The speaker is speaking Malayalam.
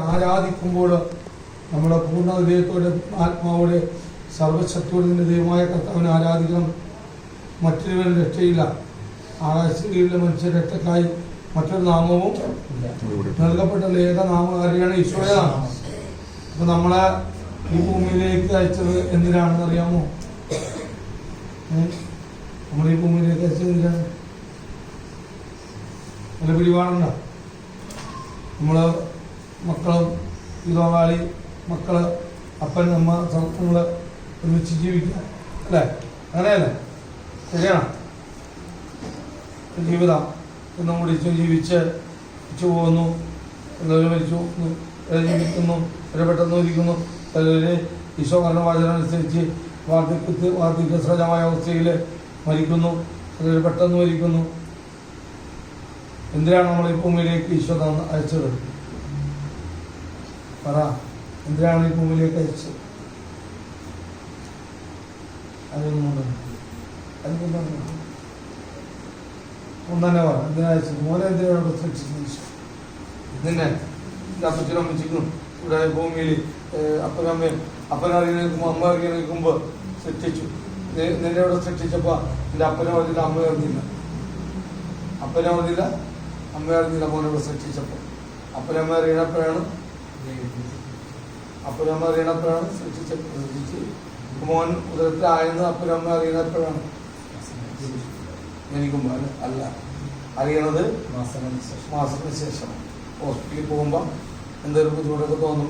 ആരാധിക്കുമ്പോൾ നമ്മുടെ പൂർണ്ണ ഹൃദയത്തോടെ ആത്മാവോടെ സർവശക്തിയോടെ ദൈവമായ കർത്താവിനെ ആരാധിക്കണം. മറ്റൊരുവൻ രക്ഷയില്ല. ആകാശത്തിലെ മനുഷ്യ രക്ഷക്കായി മറ്റൊരു നാമവും നൽകപ്പെട്ട ഏക നാമം അറിയണം, ഈശോയാണ്. അപ്പൊ നമ്മളെ ഈ ഭൂമിയിലേക്ക് അയച്ചത് എന്തിനാണെന്ന് അറിയാമോ? നമ്മൾ ഈ ഭൂമിയിലേക്ക് അയച്ചത് എന്തിനാണ്? നല്ല പിടിപാടുണ്ടോ? നമ്മള് മക്കളും വിധവാളി മക്കള് അപ്പൻ അമ്മ നമ്മള് ഒരുമിച്ച് ജീവിക്കുക അല്ലേ? അങ്ങനെയല്ലേ? ശരിയാണ്. ജീവിതം എന്നും കുടിച്ചു ജീവിച്ച് പോകുന്നു, എല്ലാവരും മരിച്ചു ജീവിക്കുന്നു, ഒരു പെട്ടെന്ന് ഇരിക്കുന്നു, ചിലര് ഈശോ പറഞ്ഞ വചനം അനുസരിച്ച് വാർദ്ധക്യ സഹജമായ അവസ്ഥയിൽ മരിക്കുന്നു, ചിലർ പെട്ടെന്ന് മരിക്കുന്നു. എന്തിനാണ് നമ്മൾ ഈ ഭൂമിയിലേക്ക് ഈശോ അയച്ചത്? പറ, എന്തിനാണ് ഈ ഭൂമിയിലേക്ക് അയച്ചത്? ഒന്നെ പറ, എന്തിനാ അയച്ചത്? മോനെ എന്തിനാണ് പ്രത്യക്ഷിച്ചത് ഈശോ? നിന്നെ അപ്പച്ചനും അമ്മച്ചിക്കും ഇവിടെ ഭൂമിയിൽ അപ്പനറിയുമ്പോൾ അമ്മ അറിയുമ്പോൾ സൃഷ്ടിച്ചു. നിന്നെ ഇവിടെ സൃഷ്ടിച്ചപ്പോ എന്റെ അപ്പനെ അറിയില്ല, അമ്മ അറിഞ്ഞില്ല. അപ്പനെ അറിഞ്ഞില്ല, അമ്മ അറിഞ്ഞില്ല. മോനെ ഇവിടെ സൃഷ്ടിച്ചപ്പോ അപ്പനമ്മ അറിയണപ്പോഴാണ് സൃഷ്ടിച്ച് മോൻ ഉദരത്തിലായെന്ന് അപ്പനമ്മ അറിയണപ്പോഴാണ് ജനിക്കുമ്പോ അല്ല, അറിയണത് മാസത്തിന് ശേഷം. ഹോസ്പിറ്റലിൽ പോകുമ്പോ എന്തെങ്കിലും ബുദ്ധിമുട്ടൊക്കെ തോന്നുമ്പോ